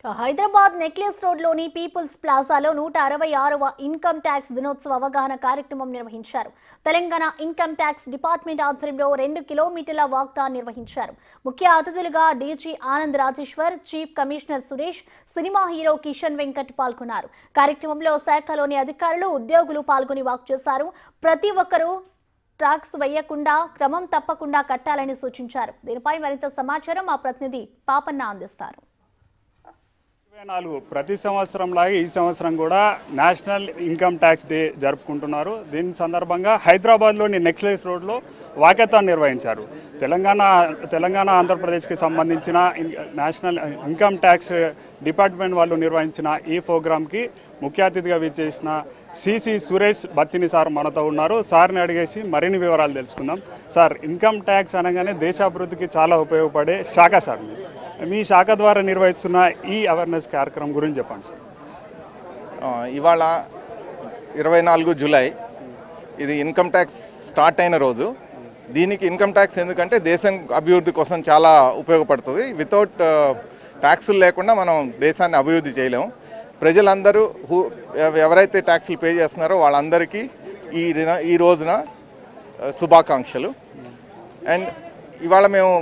Hyderabad Necklace రోడ్లోని People's ప్లాజాలో 166వ ఇన్కమ్ ట్యాక్స్ దినోత్సవ అవగాహన కార్యక్రమం నిర్వహించారు. తెలంగాణ ఇన్కమ్ ట్యాక్స్ డిపార్ట్మెంట్ ఆధ్వర్యంలో 2 కిలోమీటర్ల వాక్థాన్ నిర్వహించారు. ముఖ్య అతిథులుగా DG Anand Rajeshwar, chief commissioner Suresh, cinema hero Kishan Venkat పాల్గొన్నారు. కార్యక్రమంలో శాఖలోని అధికారులు, ఉద్యోగులు పాల్గొని వాక్ చేశారు. ప్రతి ఒక్కరూ ట్యాక్స్ వేయకుండా క్రమం తప్పకుండా కట్టాలని సూచించారు. దీనిపై మరింత సమాచారం మా ప్రతినిధి పాపన్న అందిస్తారు. ప్రతి సంవత్సరం లాగే ఈ సంవత్సరం కూడా నేషనల్ ఇన్కమ్ ట్యాక్స్ డే జరుపుకుంటున్నారు. దీని సందర్భంగా హైదరాబాద్లోని నెక్లెస్ రోడ్లో వాకథాన్ నిర్వహించారు. తెలంగాణ ఆంధ్రప్రదేశ్కి సంబంధించిన నేషనల్ ఇన్కమ్ ట్యాక్స్ డిపార్ట్మెంట్ వాళ్ళు నిర్వహించిన ఈ ప్రోగ్రామ్కి ముఖ్య అతిథిగా విచ్చేసిన సిసి సురేష్ బత్తిని సార్ మనతో ఉన్నారు. సార్ని అడిగేసి మరిన్ని వివరాలు తెలుసుకుందాం. సార్, ఇన్కమ్ ట్యాక్స్ అనగానే దేశాభివృద్ధికి చాలా ఉపయోగపడే శాఖ సార్. మీ శాఖ ద్వారా నిర్వహిస్తున్న ఈ అవేర్నెస్ కార్యక్రమం గురించి చెప్పండి సార్. ఇవాళ 24 జూలై ఇది ఇన్కమ్ ట్యాక్స్ స్టార్ట్ అయిన రోజు. దీనికి ఇన్కమ్ ట్యాక్స్ ఎందుకంటే దేశం అభివృద్ధి కోసం చాలా ఉపయోగపడుతుంది. వితౌట్ ట్యాక్సులు లేకుండా మనం దేశాన్ని అభివృద్ధి చేయలేము. ప్రజలందరూ ఎవరైతే ట్యాక్సులు పే చేస్తున్నారో వాళ్ళందరికీ ఈ రోజున శుభాకాంక్షలు. అండ్ ఇవాళ మేము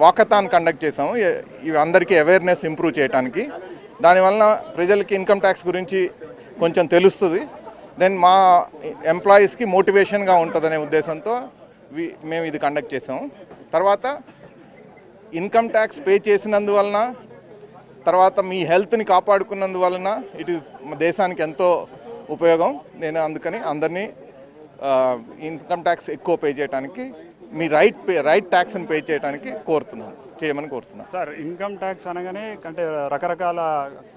వాకథాన్ కండక్ట్ చేసాము. ఇవి అందరికీ అవేర్నెస్ ఇంప్రూవ్ చేయడానికి. దానివల్ల ప్రజలకి ఇన్కమ్ ట్యాక్స్ గురించి కొంచెం తెలుస్తుంది. దెన్ మా ఎంప్లాయీస్కి మోటివేషన్గా ఉంటుందనే ఉద్దేశంతో మేము ఇది కండక్ట్ చేసాము. తర్వాత ఇన్కమ్ ట్యాక్స్ పే చేసినందువలన, తర్వాత మీ హెల్త్ని కాపాడుకున్నందువలన ఇట్ ఈస్ దేశానికి ఎంతో ఉపయోగం. నేను అందుకని అందరినీ ఇన్కమ్ ట్యాక్స్ ఎక్కువ పే చేయడానికి, మీ రైట్ ట్యాక్స్ని పే చేయమని కోరుతున్నాను సార్. ఇన్కమ్ ట్యాక్స్ అనగానే అంటే రకరకాల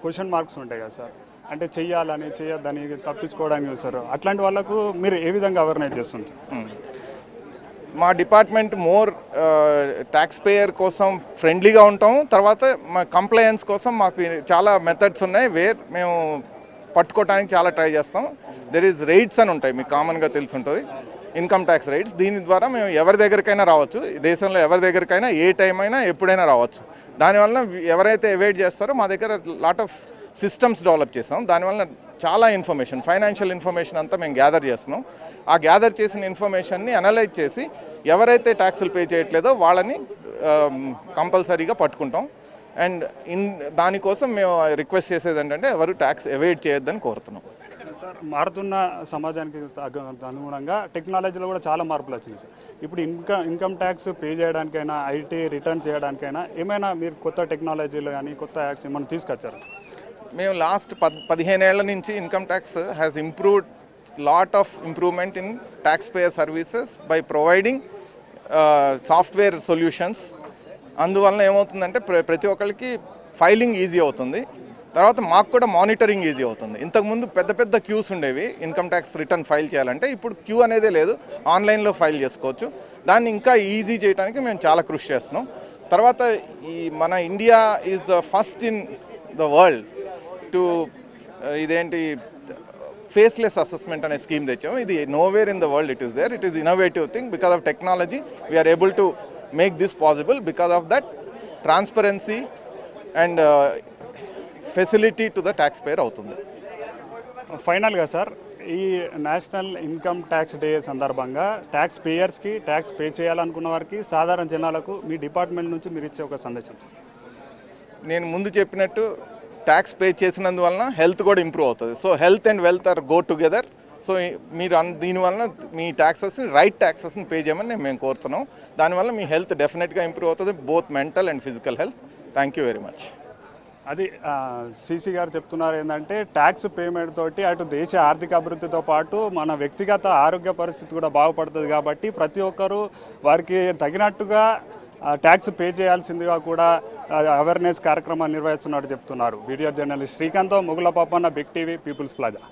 క్వశ్చన్ మార్క్స్ ఉంటాయి కదా సార్. అంటే చెయ్యాలని, చేయొద్దని, తప్పించుకోవడానికి చూస్తారు. అట్లాంటి వాళ్ళకు మీరు ఏ విధంగా అవేర్నెస్ చేస్తుంటారు? మా డిపార్ట్మెంట్ మోర్ ట్యాక్స్ పేయర్ కోసం ఫ్రెండ్లీగా ఉంటాము. తర్వాత మా కంప్లయన్స్ కోసం మాకు చాలా మెథడ్స్ ఉన్నాయి మేము పట్టుకోవడానికి చాలా ట్రై చేస్తాం. దెర్ ఈజ్ రైట్స్ అని ఉంటాయి, మీకు కామన్గా తెలిసి ఉంటుంది, ఇన్కమ్ ట్యాక్స్ రైట్స్. దీని ద్వారా మేము ఎవరి దగ్గరికైనా రావచ్చు. దేశంలో ఎవరి దగ్గరికైనా ఏ టైం అయినా ఎప్పుడైనా రావచ్చు. దానివల్ల ఎవరైతే అవాయిడ్ చేస్తారో మా దగ్గర లాట్ ఆఫ్ సిస్టమ్స్ డెవలప్ చేస్తాం. దానివల్ల చాలా ఇన్ఫర్మేషన్, ఫైనాన్షియల్ ఇన్ఫర్మేషన్ అంతా మేము గ్యాదర్ చేస్తున్నాం. ఆ గ్యాదర్ చేసిన ఇన్ఫర్మేషన్ని అనలైజ్ చేసి ఎవరైతే ట్యాక్సులు పే చేయట్లేదో వాళ్ళని కంపల్సరీగా పట్టుకుంటాం. అండ్ దానికోసం మేము రిక్వెస్ట్ చేసేది ఏంటంటే ఎవరు ట్యాక్స్ అవాయిడ్ చేయొద్దని కోరుతున్నాం. సార్, మారుతున్న సమాజానికి అనుగుణంగా టెక్నాలజీలో కూడా చాలా మార్పులు వచ్చినాయి సార్. ఇప్పుడు ఇన్కమ్ ట్యాక్స్ పే చేయడానికైనా, ఐటీ రిటర్న్ చేయడానికైనా ఏమైనా మీరు కొత్త టెక్నాలజీలు కానీ కొత్త యాక్ట్స్ ఏమైనా తీసుకొచ్చారు? మేము లాస్ట్ 15 ఏళ్ల నుంచి income tax has improved lot of improvement in tax payer services by providing software solutions. అందువలన ఏమవుతుందంటే ప్రతి ఒక్కరికి ఫైలింగ్ ఈజీ అవుతుంది. తర్వాత మాకు కూడా మానిటరింగ్ ఈజీ అవుతుంది. ఇంతకుముందు పెద్ద పెద్ద క్యూస్ ఉండేవి ఇన్కమ్ ట్యాక్స్ రిటర్న్ ఫైల్ చేయాలంటే. ఇప్పుడు క్యూ అనేదే లేదు, ఆన్లైన్లో ఫైల్ చేసుకోవచ్చు. దాన్ని ఇంకా ఈజీ చేయడానికి మేము చాలా కృషి చేస్తున్నాం. తర్వాత మన India is the first in the world to ఇదేంటి ఫేస్లెస్ అసెస్మెంట్ అనే స్కీమ్ తెచ్చాము. ఇది nowhere in the world it is there. It is innovative thing. Because of technology we are able to make this possible. Because of that transparency and facility to the tax payer అవుతుంది. ఫైనల్గా sir, ఈ national income tax day సందర్భంగా tax పేయర్స్కి, tax pay చేయాలనుకున్న వారికి, సాధారణ జనాలకు మీ department నుంచి మీరు ఇచ్చే ఒక సందేశం? నేను ముందు చెప్పినట్టు ట్యాక్స్ పే చేసినందువలన హెల్త్ కూడా ఇంప్రూవ్ అవుతుంది. So health and wealth are go together. So మీరు దీనివలన మీ ట్యాక్సెస్ని, రైట్ ట్యాక్సెస్ని పే చేయమని మేము కోరుతున్నాం. దానివల్ల మీ హెల్త్ డెఫినెట్గా ఇంప్రూవ్ అవుతుంది, both mental and physical health. Thank you very much. అది సిసి గారు చెప్తున్నారు ఏంటంటే ట్యాక్స్ పేమెంట్ తోటి అటు దేశ ఆర్థిక అభివృద్ధితో పాటు మన వ్యక్తిగత ఆరోగ్య పరిస్థితి కూడా బాగుపడుతుంది. కాబట్టి ప్రతి ఒక్కరూ వారికి తగినట్టుగా ట్యాక్స్ పే చేయాల్సిందిగా కూడా అవేర్నెస్ కార్యక్రమాన్ని నిర్వహిస్తున్నట్టు చెప్తున్నారు. Video journalist Srikanth, Mogula Papanna, Big TV, People's plaza.